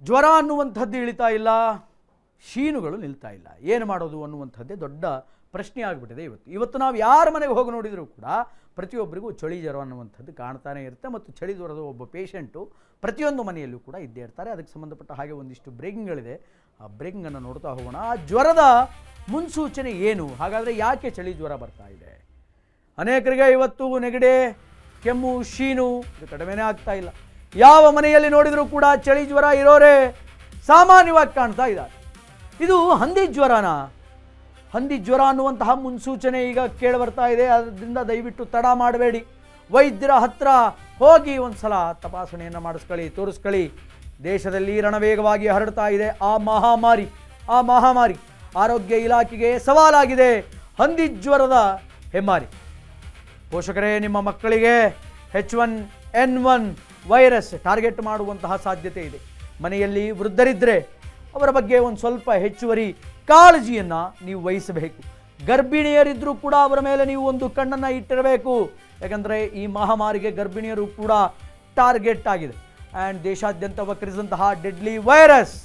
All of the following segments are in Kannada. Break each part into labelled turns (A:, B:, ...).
A: ಜ್ವರ ಅನ್ನುವಂಥದ್ದು ಇಳಿತಾ ಇಲ್ಲ, ಶೀನುಗಳು ನಿಲ್ತಾ ಇಲ್ಲ. ಏನು ಮಾಡೋದು ಅನ್ನುವಂಥದ್ದೇ ದೊಡ್ಡ ಪ್ರಶ್ನೆ ಆಗಿಬಿಟ್ಟಿದೆ ಇವತ್ತು ನಾವು ಯಾರ ಮನೆಗೆ ಹೋಗಿ ನೋಡಿದರೂ ಕೂಡ ಪ್ರತಿಯೊಬ್ಬರಿಗೂ ಚಳಿ ಜ್ವರ ಅನ್ನುವಂಥದ್ದು ಕಾಣ್ತಾನೆ ಇರುತ್ತೆ. ಮತ್ತು ಚಳಿ ಜ್ವರದ ಒಬ್ಬ ಪೇಷಂಟು ಪ್ರತಿಯೊಂದು ಮನೆಯಲ್ಲೂ ಕೂಡ ಇದ್ದೇ ಇರ್ತಾರೆ. ಅದಕ್ಕೆ ಸಂಬಂಧಪಟ್ಟ ಹಾಗೆ ಒಂದಿಷ್ಟು ಬ್ರೇಕಿಂಗ್ಗಳಿದೆ. ಆ ಬ್ರೇಕಿಂಗನ್ನು ನೋಡ್ತಾ ಹೋಗೋಣ. ಆ ಜ್ವರದ ಮುನ್ಸೂಚನೆ ಏನು? ಹಾಗಾದರೆ ಯಾಕೆ ಚಳಿ ಜ್ವರ ಬರ್ತಾ ಇದೆ? ಅನೇಕರಿಗೆ ಇವತ್ತು ನೆಗಡಿ, ಕೆಮ್ಮು, ಶೀನು ಇದು ಕಡಿಮೆನೇ ಆಗ್ತಾ ಇಲ್ಲ. ಯಾವ ಮನೆಯಲ್ಲಿ ನೋಡಿದರೂ ಕೂಡ ಚಳಿ ಜ್ವರ ಇರೋರೇ ಸಾಮಾನ್ಯವಾಗಿ ಕಾಣ್ತಾ ಇದ್ದಾರೆ. ಇದು ಹಂದಿ ಜ್ವರನಾ? ಹಂದಿ ಜ್ವರ ಅನ್ನುವಂತಹ ಮುನ್ಸೂಚನೆ ಈಗ ಕೇಳಿ ಬರ್ತಾ ಇದೆ. ಅದರಿಂದ ದಯವಿಟ್ಟು ತಡ ಮಾಡಬೇಡಿ, ವೈದ್ಯರ ಹತ್ರ ಹೋಗಿ ಒಂದು ಸಲ ತಪಾಸಣೆಯನ್ನು ಮಾಡಿಸ್ಕೊಳ್ಳಿ, ತೋರಿಸ್ಕೊಳ್ಳಿ. ದೇಶದಲ್ಲಿ ರಣವೇಗವಾಗಿ ಹರಡ್ತಾ ಇದೆ ಆ ಮಹಾಮಾರಿ ಆರೋಗ್ಯ ಇಲಾಖೆಗೆ ಸವಾಲಾಗಿದೆ. ಹಂದಿ ಜ್ವರದ ಹೆಮ್ಮಾರಿ. ಪೋಷಕರೇ, ನಿಮ್ಮ ಮಕ್ಕಳಿಗೆ H1N1 ವೈರಸ್ ಟಾರ್ಗೆಟ್ ಮಾಡುವಂತಹ ಸಾಧ್ಯತೆ ಇದೆ. ಮನೆಯಲ್ಲಿ ವೃದ್ಧರಿದ್ದರೆ ಅವರ ಬಗ್ಗೆ ಒಂದು ಸ್ವಲ್ಪ ಹೆಚ್ಚುವರಿ ಕಾಳಜಿಯನ್ನು ನೀವು ವಹಿಸಬೇಕು. ಗರ್ಭಿಣಿಯರಿದ್ದರೂ ಕೂಡ ಅವರ ಮೇಲೆ ನೀವು ಒಂದು ಕಣ್ಣನ್ನು ಇಟ್ಟಿರಬೇಕು. ಯಾಕಂದರೆ ಈ ಮಹಾಮಾರಿಗೆ ಗರ್ಭಿಣಿಯರು ಕೂಡ ಟಾರ್ಗೆಟ್ ಆಗಿದೆ. ಆ್ಯಂಡ್ ದೇಶಾದ್ಯಂತ ವಕ್ರಿಸಿದಂತಹ ಡೆಡ್ಲಿ ವೈರಸ್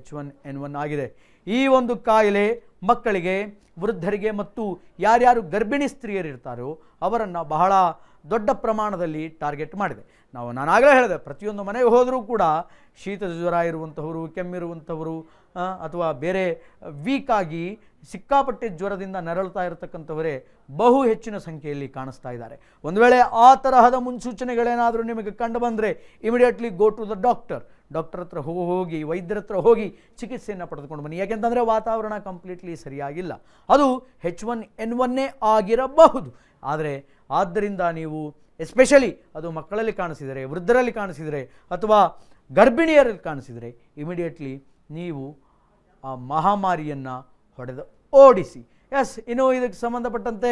A: H1N1 ಆಗಿದೆ. ಈ ಒಂದು ಕಾಯಿಲೆ ಮಕ್ಕಳಿಗೆ, ವೃದ್ಧರಿಗೆ ಮತ್ತು ಯಾರ್ಯಾರು ಗರ್ಭಿಣಿ ಸ್ತ್ರೀಯರಿರ್ತಾರೋ ಅವರನ್ನು ಬಹಳ ದೊಡ್ಡ ಪ್ರಮಾಣದಲ್ಲಿ ಟಾರ್ಗೆಟ್ ಮಾಡಿದೆ. ನಾನಾಗಲೇ ಹೇಳಿದೆ, ಪ್ರತಿಯೊಂದು ಮನೆಗೆ ಹೋದರೂ ಕೂಡ ಶೀತದ ಜ್ವರ ಇರುವಂಥವರು, ಕೆಮ್ಮಿರುವಂಥವರು ಅಥವಾ ಬೇರೆ ವೀಕಾಗಿ ಸಿಕ್ಕಾಪಟ್ಟೆ ಜ್ವರದಿಂದ ನರಳ್ತಾ ಇರತಕ್ಕಂಥವರೇ ಬಹು ಹೆಚ್ಚಿನ ಸಂಖ್ಯೆಯಲ್ಲಿ ಕಾಣಿಸ್ತಾ ಇದ್ದಾರೆ. ಒಂದು ವೇಳೆ ಆ ತರಹದ ಮುನ್ಸೂಚನೆಗಳೇನಾದರೂ ನಿಮಗೆ ಕಂಡು ಬಂದರೆ immediately go to the doctor ಹತ್ರ ಹೋಗಿ ವೈದ್ಯರ ಹತ್ರ ಹೋಗಿ ಚಿಕಿತ್ಸೆಯನ್ನು ಪಡೆದುಕೊಂಡು ಬನ್ನಿ. ಯಾಕೆಂತಂದರೆ ವಾತಾವರಣ ಕಂಪ್ಲೀಟ್ಲಿ ಸರಿಯಾಗಿಲ್ಲ. ಅದು H1N1 ಆಗಿರಬಹುದು. ಆದ್ದರಿಂದ ನೀವು ಎಸ್ಪೆಷಲಿ ಅದು ಮಕ್ಕಳಲ್ಲಿ ಕಾಣಿಸಿದರೆ, ವೃದ್ಧರಲ್ಲಿ ಕಾಣಿಸಿದರೆ ಅಥವಾ ಗರ್ಭಿಣಿಯರಲ್ಲಿ ಕಾಣಿಸಿದರೆ ಇಮಿಡಿಯೇಟ್ಲಿ ನೀವು ಆ ಮಹಾಮಾರಿಯನ್ನು ಹೊಡೆದು ಓಡಿಸಿ. ಇನ್ನು ಇದಕ್ಕೆ ಸಂಬಂಧಪಟ್ಟಂತೆ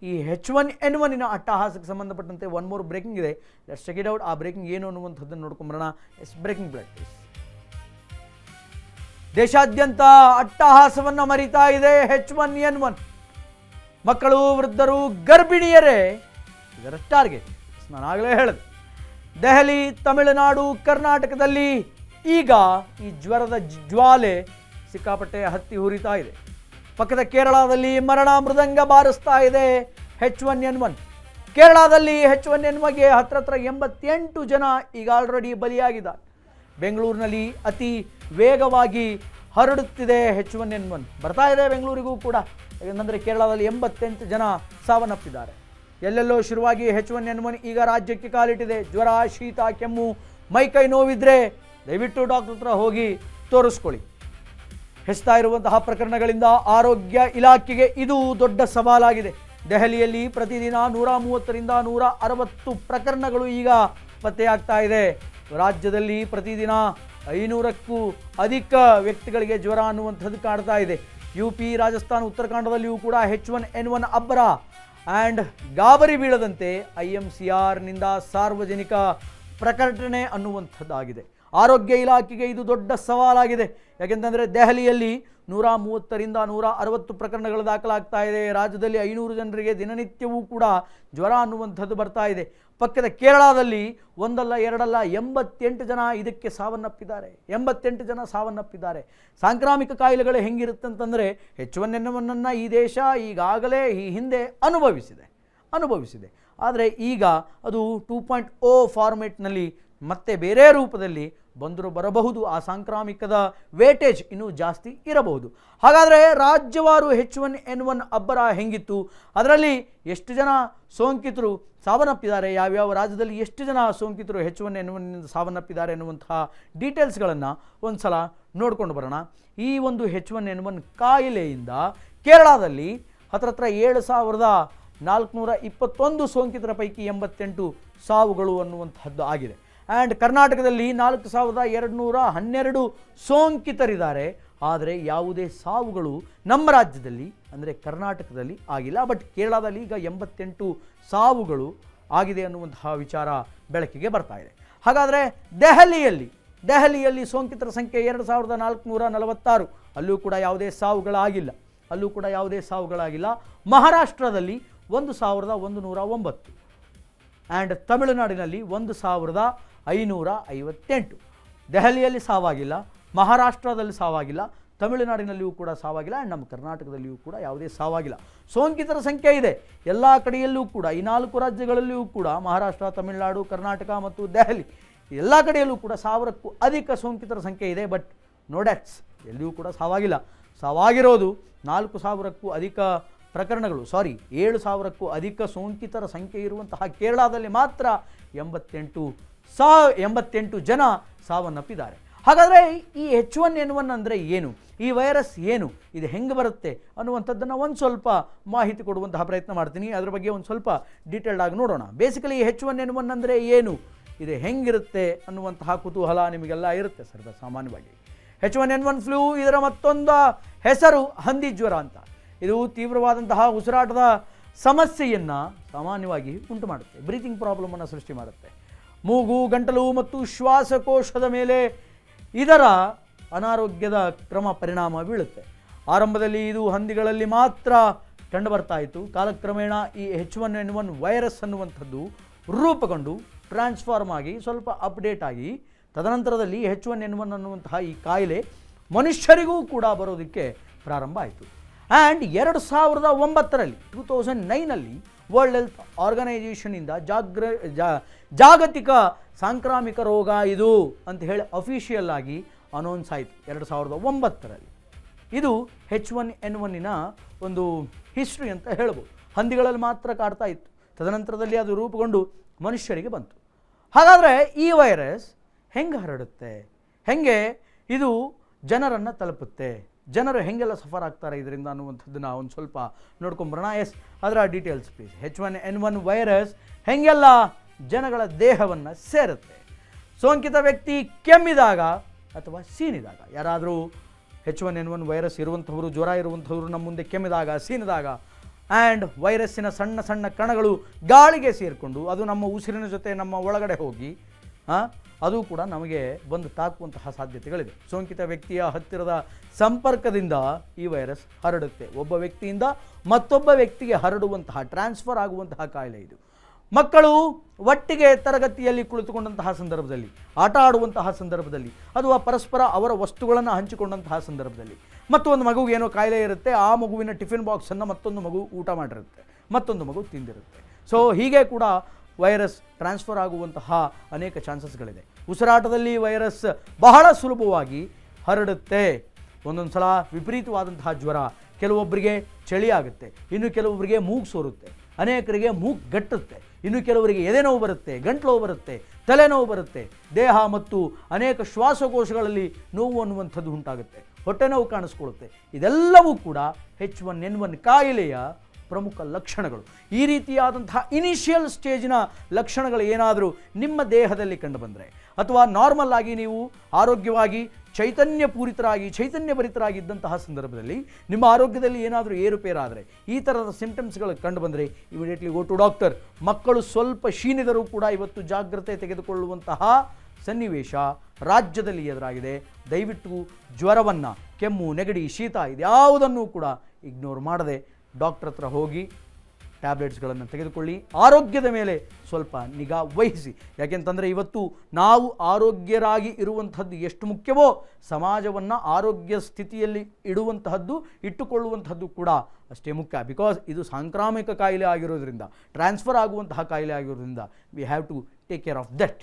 A: ಈ H1N1 ಅಟ್ಟಹಾಸಕ್ಕೆ ಸಂಬಂಧಪಟ್ಟಂತೆ ಒನ್ ಮೋರ್ ಬ್ರೇಕಿಂಗ್ ಇದೆ. Let's check it out. ಆ ಬ್ರೇಕಿಂಗ್ ಏನು ಅನ್ನುವಂಥದ್ದನ್ನು ನೋಡ್ಕೊಂಬರೋಣ. Breaking blood test. ದೇಶಾದ್ಯಂತ ಅಟ್ಟಹಾಸವನ್ನು ಮರಿತಾ ಇದೆ H1N1. ಮಕ್ಕಳು, ವೃದ್ಧರು, ಗರ್ಭಿಣಿಯರೇ ಇದರ ಟಾರ್ಗೆಟ್. ನಾನಾಗಲೇ ಹೇಳಿದೆ, ದೆಹಲಿ, ತಮಿಳುನಾಡು, ಕರ್ನಾಟಕದಲ್ಲಿ ಈಗ ಈ ಜ್ವರದ ಜ್ವಾಲೆ ಸಿಕ್ಕಾಪಟ್ಟೆ ಹತ್ತಿ ಹುರಿತಾ ಇದೆ. ಪಕ್ಕದ ಕೇರಳದಲ್ಲಿ ಮರಣ ಮೃದಂಗ ಬಾರಿಸ್ತಾ ಇದೆ H1N1. ಕೇರಳದಲ್ಲಿ H1N1ಗೆ ಹತ್ರ 88 ಜನ ಈಗ ಆಲ್ರೆಡಿ ಬಲಿಯಾಗಿದ್ದಾರೆ. ಬೆಂಗಳೂರಿನಲ್ಲಿ ಅತಿ ವೇಗವಾಗಿ ಹರಡುತ್ತಿದೆ H1N1. ಬರ್ತಾ ಇದೆ ಬೆಂಗಳೂರಿಗೂ ಕೂಡ. ಯಾಕೆಂದರೆ ಕೇರಳದಲ್ಲಿ 88 ಜನ ಸಾವನ್ನಪ್ಪಿದ್ದಾರೆ. ಎಲ್ಲೆಲ್ಲೋ ಶುರುವಾಗಿ H1N1 ಈಗ ರಾಜ್ಯಕ್ಕೆ ಕಾಲಿಟ್ಟಿದೆ. ಜ್ವರ, ಶೀತ, ಕೆಮ್ಮು, ಮೈಕೈ ನೋವಿದ್ರೆ ದಯವಿಟ್ಟು ಡಾಕ್ಟರ್ ಹತ್ರ ಹೋಗಿ ತೋರಿಸ್ಕೊಳ್ಳಿ. ಹೆಚ್ಚುತ್ತಾ ಇರುವಂತಹ ಪ್ರಕರಣಗಳಿಂದ ಆರೋಗ್ಯ ಇಲಾಖೆಗೆ ಇದು ದೊಡ್ಡ ಸವಾಲಾಗಿದೆ. ದೆಹಲಿಯಲ್ಲಿ ಪ್ರತಿದಿನ 130ರಿಂದ 160 ಪ್ರಕರಣಗಳು ಈಗ ಪತ್ತೆಯಾಗ್ತಾ ಇದೆ. ರಾಜ್ಯದಲ್ಲಿ ಪ್ರತಿದಿನ 500ಕ್ಕೂ ಅಧಿಕ ವ್ಯಕ್ತಿಗಳಿಗೆ ಜ್ವರ ಅನ್ನುವಂಥದ್ದು ಕಾಡ್ತಾ ಇದೆ. UP, ರಾಜಸ್ಥಾನ, ಉತ್ತರಾಖಂಡದಲ್ಲಿಯೂ ಕೂಡ H1N1 ಅಬ್ಬರ. ಆ್ಯಂಡ್ ಗಾಬರಿ ಬೀಳದಂತೆ IMCRನಿಂದ ಸಾರ್ವಜನಿಕ ಪ್ರಕಟಣೆ ಅನ್ನುವಂಥದ್ದಾಗಿದೆ. ಆರೋಗ್ಯ ಇಲಾಖೆಗೆ ಇದು ದೊಡ್ಡ ಸವಾಲಾಗಿದೆ. ಯಾಕೆಂತಂದರೆ ದೆಹಲಿಯಲ್ಲಿ 130ರಿಂದ 160 ಪ್ರಕರಣಗಳು ದಾಖಲಾಗ್ತಾ ಇದೆ. ರಾಜ್ಯದಲ್ಲಿ 500 ಜನರಿಗೆ ದಿನನಿತ್ಯವೂ ಕೂಡ ಜ್ವರ ಅನ್ನುವಂಥದ್ದು ಬರ್ತಾ ಇದೆ. ಪಕ್ಕದ ಕೇರಳದಲ್ಲಿ ಒಂದಲ್ಲ ಎರಡಲ್ಲ 88 ಜನ ಇದಕ್ಕೆ ಸಾವನ್ನಪ್ಪಿದ್ದಾರೆ. 88 ಜನ ಸಾವನ್ನಪ್ಪಿದ್ದಾರೆ. ಸಾಂಕ್ರಾಮಿಕ ಕಾಯಿಲೆಗಳು ಹೆಂಗಿರುತ್ತೆ ಅಂತಂದರೆ H1N1 ಈ ದೇಶ ಈಗಾಗಲೇ ಈ ಹಿಂದೆ ಅನುಭವಿಸಿದೆ. ಆದರೆ ಈಗ ಅದು 2.0 ಫಾರ್ಮೆಟ್ನಲ್ಲಿ ಮತ್ತೆ ಬೇರೆ ರೂಪದಲ್ಲಿ ಬರಬಹುದು. ಆ ಸಾಂಕ್ರಾಮಿಕದ ವೇಟೇಜ್ ಇನ್ನೂ ಜಾಸ್ತಿ ಇರಬಹುದು. ಹಾಗಾದರೆ ರಾಜ್ಯವಾರು H1N1 ಅಬ್ಬರ ಹೆಂಗಿತ್ತು, ಅದರಲ್ಲಿ ಎಷ್ಟು ಜನ ಸೋಂಕಿತರು ಸಾವನ್ನಪ್ಪಿದ್ದಾರೆ, ಯಾವ್ಯಾವ ರಾಜ್ಯದಲ್ಲಿ ಎಷ್ಟು ಜನ ಸೋಂಕಿತರು H1N1 ಸಾವನ್ನಪ್ಪಿದ್ದಾರೆ ಅನ್ನುವಂತಹ ಡೀಟೇಲ್ಸ್ಗಳನ್ನು ಒಂದು ಸಲ ನೋಡ್ಕೊಂಡು ಬರೋಣ. ಈ ಒಂದು H1N1 ಕಾಯಿಲೆಯಿಂದ ಕೇರಳದಲ್ಲಿ ಹತ್ರ 7,421 ಸೋಂಕಿತರ ಪೈಕಿ 88 ಸಾವುಗಳು ಅನ್ನುವಂಥದ್ದು ಆಗಿದೆ. ಆ್ಯಂಡ್ ಕರ್ನಾಟಕದಲ್ಲಿ 4,212 ಸೋಂಕಿತರಿದ್ದಾರೆ. ಆದರೆ ಯಾವುದೇ ಸಾವುಗಳು ನಮ್ಮ ರಾಜ್ಯದಲ್ಲಿ ಅಂದರೆ ಕರ್ನಾಟಕದಲ್ಲಿ ಆಗಿಲ್ಲ. ಬಟ್ ಕೇರಳದಲ್ಲಿ ಈಗ 88 ಸಾವುಗಳು ಆಗಿದೆ ಅನ್ನುವಂತಹ ವಿಚಾರ ಬೆಳಕಿಗೆ ಬರ್ತಾ ಇದೆ. ಹಾಗಾದರೆ ದೆಹಲಿಯಲ್ಲಿ ಸೋಂಕಿತರ ಸಂಖ್ಯೆ 2,446. ಅಲ್ಲೂ ಕೂಡ ಯಾವುದೇ ಸಾವುಗಳಾಗಿಲ್ಲ. ಮಹಾರಾಷ್ಟ್ರದಲ್ಲಿ 1,109 ಆ್ಯಂಡ್ ತಮಿಳುನಾಡಿನಲ್ಲಿ 1,558. ದೆಹಲಿಯಲ್ಲಿ ಸಾವಾಗಿಲ್ಲ, ಮಹಾರಾಷ್ಟ್ರದಲ್ಲಿ ಸಾವಾಗಿಲ್ಲ, ತಮಿಳುನಾಡಿನಲ್ಲಿಯೂ ಕೂಡ ಸಾವಾಗಿಲ್ಲ, ಆ್ಯಂಡ್ ನಮ್ಮ ಕರ್ನಾಟಕದಲ್ಲಿಯೂ ಕೂಡ ಯಾವುದೇ ಸಾವಾಗಿಲ್ಲ. ಸೋಂಕಿತರ ಸಂಖ್ಯೆ ಇದೆ ಎಲ್ಲ ಕಡೆಯಲ್ಲೂ ಕೂಡ, ಈ 4 ರಾಜ್ಯಗಳಲ್ಲಿಯೂ ಕೂಡ, ಮಹಾರಾಷ್ಟ್ರ, ತಮಿಳುನಾಡು, ಕರ್ನಾಟಕ ಮತ್ತು ದೆಹಲಿ, ಎಲ್ಲ ಕಡೆಯಲ್ಲೂ ಕೂಡ 1000ಕ್ಕೂ ಅಧಿಕ ಸೋಂಕಿತರ ಸಂಖ್ಯೆ ಇದೆ. ಬಟ್ ನೋ ಡೆತ್ಸ್, ಎಲ್ಲಿಯೂ ಕೂಡ ಸಾವಾಗಿಲ್ಲ. ಸಾವಾಗಿರೋದು 4000ಕ್ಕೂ ಅಧಿಕ ಪ್ರಕರಣಗಳು, 7,000ಕ್ಕೂ ಅಧಿಕ ಸೋಂಕಿತರ ಸಂಖ್ಯೆ ಇರುವಂತಹ ಕೇರಳದಲ್ಲಿ ಮಾತ್ರ 88 ಜನ ಸಾವನ್ನಪ್ಪಿದ್ದಾರೆ. ಹಾಗಾದರೆ ಈ H1N1 ಅಂದರೆ ಏನು, ಈ ವೈರಸ್ ಏನು, ಇದು ಹೆಂಗೆ ಬರುತ್ತೆ ಅನ್ನುವಂಥದ್ದನ್ನು ಒಂದು ಸ್ವಲ್ಪ ಮಾಹಿತಿ ಕೊಡುವಂತಹ ಪ್ರಯತ್ನ ಮಾಡ್ತೀನಿ. ಅದರ ಬಗ್ಗೆ ಒಂದು ಸ್ವಲ್ಪ ಡೀಟೇಲ್ಡ್ ಆಗಿ ನೋಡೋಣ. ಬೇಸಿಕಲಿ H1N1 ಅಂದರೆ ಏನು, ಇದು ಹೆಂಗಿರುತ್ತೆ ಅನ್ನುವಂತಹ ಕುತೂಹಲ ನಿಮಗೆಲ್ಲ ಇರುತ್ತೆ ಸರ್ವ ಸಾಮಾನ್ಯವಾಗಿ. H1N1 ಫ್ಲೂ, ಇದರ ಮತ್ತೊಂದು ಹೆಸರು ಹಂದಿ ಜ್ವರ ಅಂತ. ಇದು ತೀವ್ರವಾದಂತಹ ಉಸಿರಾಟದ ಸಮಸ್ಯೆಯನ್ನು ಸಾಮಾನ್ಯವಾಗಿ ಉಂಟು ಮಾಡುತ್ತೆ, ಬ್ರೀತಿಂಗ್ ಪ್ರಾಬ್ಲಮನ್ನು ಸೃಷ್ಟಿ ಮಾಡುತ್ತೆ. ಮೂಗು, ಗಂಟಲು ಮತ್ತು ಶ್ವಾಸಕೋಶದ ಮೇಲೆ ಇದರ ಅನಾರೋಗ್ಯದ ಪರಿಣಾಮ ಬೀಳುತ್ತೆ. ಆರಂಭದಲ್ಲಿ ಇದು ಹಂದಿಗಳಲ್ಲಿ ಮಾತ್ರ ಕಂಡುಬರ್ತಾ ಇತ್ತು. ಕಾಲಕ್ರಮೇಣ ಈ H1N1 ವೈರಸ್ ಅನ್ನುವಂಥದ್ದು ರೂಪುಗೊಂಡು ಟ್ರಾನ್ಸ್ಫಾರ್ಮ್ ಆಗಿ ಸ್ವಲ್ಪ ಅಪ್ಡೇಟ್ ಆಗಿ ತದನಂತರದಲ್ಲಿ H1N1 ಅನ್ನುವಂತಹ ಈ ಕಾಯಿಲೆ ಮನುಷ್ಯರಿಗೂ ಕೂಡ ಬರೋದಕ್ಕೆ ಪ್ರಾರಂಭ ಆಯಿತು. ಆ್ಯಂಡ್ 2009 ವರ್ಲ್ಡ್ ಹೆಲ್ತ್ ಆರ್ಗನೈಜೇಷನಿಂದ ಜಾಗತಿಕ ಸಾಂಕ್ರಾಮಿಕ ರೋಗ ಇದು ಅಂತ ಹೇಳಿ ಅಫಿಷಿಯಲ್ ಆಗಿ ಅನೌನ್ಸ್ ಆಯಿತು 2009. ಇದು H1N1 ಒಂದು ಹಿಸ್ಟ್ರಿ ಅಂತ ಹೇಳ್ಬೋದು. ಹಂದಿಗಳಲ್ಲಿ ಮಾತ್ರ ಕಾಡ್ತಾ ಇತ್ತು, ತದನಂತರದಲ್ಲಿ ಅದು ರೂಪುಗೊಂಡು ಮನುಷ್ಯರಿಗೆ ಬಂತು. ಹಾಗಾದರೆ ಈ ವೈರಸ್ ಹೆಂಗೆ ಹರಡುತ್ತೆ, ಹೆಂಗೆ ಇದು ಜನರನ್ನು ತಲುಪುತ್ತೆ, ಜನರು ಹೆಂಗೆಲ್ಲ ಸಫರ್ ಆಗ್ತಾರೆ ಇದರಿಂದ ಅನ್ನುವಂಥದ್ದನ್ನು ಒಂದು ಸ್ವಲ್ಪ ನೋಡ್ಕೊಂಬರೋಣ. ಅದರ ಡೀಟೇಲ್ಸ್ ಪ್ಲೀಸ್. H1N1 ವೈರಸ್ ಹೆಂಗೆಲ್ಲ ಜನಗಳ ದೇಹವನ್ನು ಸೇರುತ್ತೆ. ಸೋಂಕಿತ ವ್ಯಕ್ತಿ ಕೆಮ್ಮಿದಾಗ ಅಥವಾ ಸೀನಿದಾಗ, ಯಾರಾದರೂ H1N1 ವೈರಸ್ ಇರುವಂಥವರು, ಜ್ವರ ಇರುವಂಥವರು ನಮ್ಮ ಮುಂದೆ ಕೆಮ್ಮಿದಾಗ, ಸೀನಿದಾಗ, ಆ್ಯಂಡ್ ವೈರಸ್ಸಿನ ಸಣ್ಣ ಸಣ್ಣ ಕಣಗಳು ಗಾಳಿಗೆ ಸೇರಿಕೊಂಡು ಅದು ನಮ್ಮ ಉಸಿರಿನ ಜೊತೆ ನಮ್ಮ ಒಳಗಡೆ ಹೋಗಿ ಅದು ಕೂಡ ನಮಗೆ ಬಂದು ತಾಕುವಂತಹ ಸಾಧ್ಯತೆಗಳಿದೆ. ಸೋಂಕಿತ ವ್ಯಕ್ತಿಯ ಹತ್ತಿರದ ಸಂಪರ್ಕದಿಂದ ಈ ವೈರಸ್ ಹರಡುತ್ತೆ. ಒಬ್ಬ ವ್ಯಕ್ತಿಯಿಂದ ಮತ್ತೊಬ್ಬ ವ್ಯಕ್ತಿಗೆ ಹರಡುವಂತಹ, ಟ್ರಾನ್ಸ್ಫರ್ ಆಗುವಂತಹ ಕಾಯಿಲೆ ಇದು. ಮಕ್ಕಳು ಒಟ್ಟಿಗೆ ತರಗತಿಯಲ್ಲಿ ಕುಳಿತುಕೊಂಡಂತಹ ಸಂದರ್ಭದಲ್ಲಿ, ಆಟ ಆಡುವಂತಹ ಸಂದರ್ಭದಲ್ಲಿ, ಅಥವಾ ಪರಸ್ಪರ ಅವರ ವಸ್ತುಗಳನ್ನು ಹಂಚಿಕೊಂಡಂತಹ ಸಂದರ್ಭದಲ್ಲಿ, ಮತ್ತೊಂದು ಮಗುವಿಗೆ ಏನೋ ಕಾಯಿಲೆ ಇರುತ್ತೆ, ಆ ಮಗುವಿನ ಟಿಫಿನ್ ಬಾಕ್ಸನ್ನು ಮತ್ತೊಂದು ಮಗು ಊಟ ಮಾಡಿರುತ್ತೆ, ಮತ್ತೊಂದು ಮಗು ತಿಂದಿರುತ್ತೆ. ಸೊ ಹೀಗೆ ಕೂಡ ವೈರಸ್ ಟ್ರಾನ್ಸ್ಫರ್ ಆಗುವಂತಹ ಅನೇಕ ಚಾನ್ಸಸ್ಗಳಿದೆ. ಉಸಿರಾಟದಲ್ಲಿ ವೈರಸ್ ಬಹಳ ಸುಲಭವಾಗಿ ಹರಡುತ್ತೆ. ಒಂದೊಂದು ಸಲ ವಿಪರೀತವಾದಂತಹ ಜ್ವರ, ಕೆಲವೊಬ್ಬರಿಗೆ ಚಳಿ ಆಗುತ್ತೆ, ಇನ್ನು ಕೆಲವೊಬ್ಬರಿಗೆ ಮೂಗು ಸೋರುತ್ತೆ, ಅನೇಕರಿಗೆ ಮೂಗು ಗಟ್ಟುತ್ತೆ, ಇನ್ನು ಕೆಲವರಿಗೆ ಎದೆನೋವು ಬರುತ್ತೆ, ಗಂಟಲೋವು ಬರುತ್ತೆ, ತಲೆನೋವು ಬರುತ್ತೆ, ದೇಹ ಮತ್ತು ಅನೇಕ ಶ್ವಾಸಕೋಶಗಳಲ್ಲಿ ನೋವು ಅನ್ನುವಂಥದ್ದು ಉಂಟಾಗುತ್ತೆ, ಹೊಟ್ಟೆ ನೋವು ಕಾಣಿಸ್ಕೊಳ್ಳುತ್ತೆ. ಇದೆಲ್ಲವೂ ಕೂಡ H1N1 ಕಾಯಿಲೆಯ ಪ್ರಮುಖ ಲಕ್ಷಣಗಳು. ಈ ರೀತಿಯಾದಂತಹ ಇನಿಷಿಯಲ್ ಸ್ಟೇಜಿನ ಲಕ್ಷಣಗಳು ಏನಾದರೂ ನಿಮ್ಮ ದೇಹದಲ್ಲಿ ಕಂಡುಬಂದರೆ, ಅಥವಾ ನಾರ್ಮಲ್ ಆಗಿ ನೀವು ಆರೋಗ್ಯವಾಗಿ ಚೈತನ್ಯಭರಿತರಾಗಿದ್ದಂತಹ ಸಂದರ್ಭದಲ್ಲಿ ನಿಮ್ಮ ಆರೋಗ್ಯದಲ್ಲಿ ಏನಾದರೂ ಏರುಪೇರಾದರೆ, ಈ ಥರದ ಸಿಂಪ್ಟಮ್ಸ್ಗಳು ಕಂಡುಬಂದರೆ ಇಮಿಡಿಯೇಟ್ಲಿ ಗೋ ಟು ಡಾಕ್ಟರ್. ಮಕ್ಕಳು ಸ್ವಲ್ಪ ಶೀನಿದರೂ ಕೂಡ ಇವತ್ತು ಜಾಗ್ರತೆ ತೆಗೆದುಕೊಳ್ಳುವಂತಹ ಸನ್ನಿವೇಶ ರಾಜ್ಯದಲ್ಲಿ ಎದುರಾಗಿದೆ. ದಯವಿಟ್ಟು ಜ್ವರವನ್ನು, ಕೆಮ್ಮು, ನೆಗಡಿ, ಶೀತ ಇದ್ಯಾವುದನ್ನು ಕೂಡ ಇಗ್ನೋರ್ ಮಾಡದೆ ಡಾಕ್ಟರ್ ಹತ್ರ ಹೋಗಿ ಟ್ಯಾಬ್ಲೆಟ್ಸ್ಗಳನ್ನು ತೆಗೆದುಕೊಳ್ಳಿ. ಆರೋಗ್ಯದ ಮೇಲೆ ಸ್ವಲ್ಪ ನಿಗಾ ವಹಿಸಿ. ಯಾಕೆಂತಂದರೆ ಇವತ್ತು ನಾವು ಆರೋಗ್ಯರಾಗಿ ಇರುವಂಥದ್ದು ಎಷ್ಟು ಮುಖ್ಯವೋ, ಸಮಾಜವನ್ನು ಆರೋಗ್ಯ ಸ್ಥಿತಿಯಲ್ಲಿ ಇಟ್ಟುಕೊಳ್ಳುವಂಥದ್ದು ಕೂಡ ಅಷ್ಟೇ ಮುಖ್ಯ. ಬಿಕಾಸ್ ಇದು ಸಾಂಕ್ರಾಮಿಕ ಕಾಯಿಲೆ ಆಗಿರೋದ್ರಿಂದ, ಟ್ರಾನ್ಸ್ಫರ್ ಆಗುವಂತಹ ಕಾಯಿಲೆ ಆಗಿರೋದ್ರಿಂದ we have to take care of that.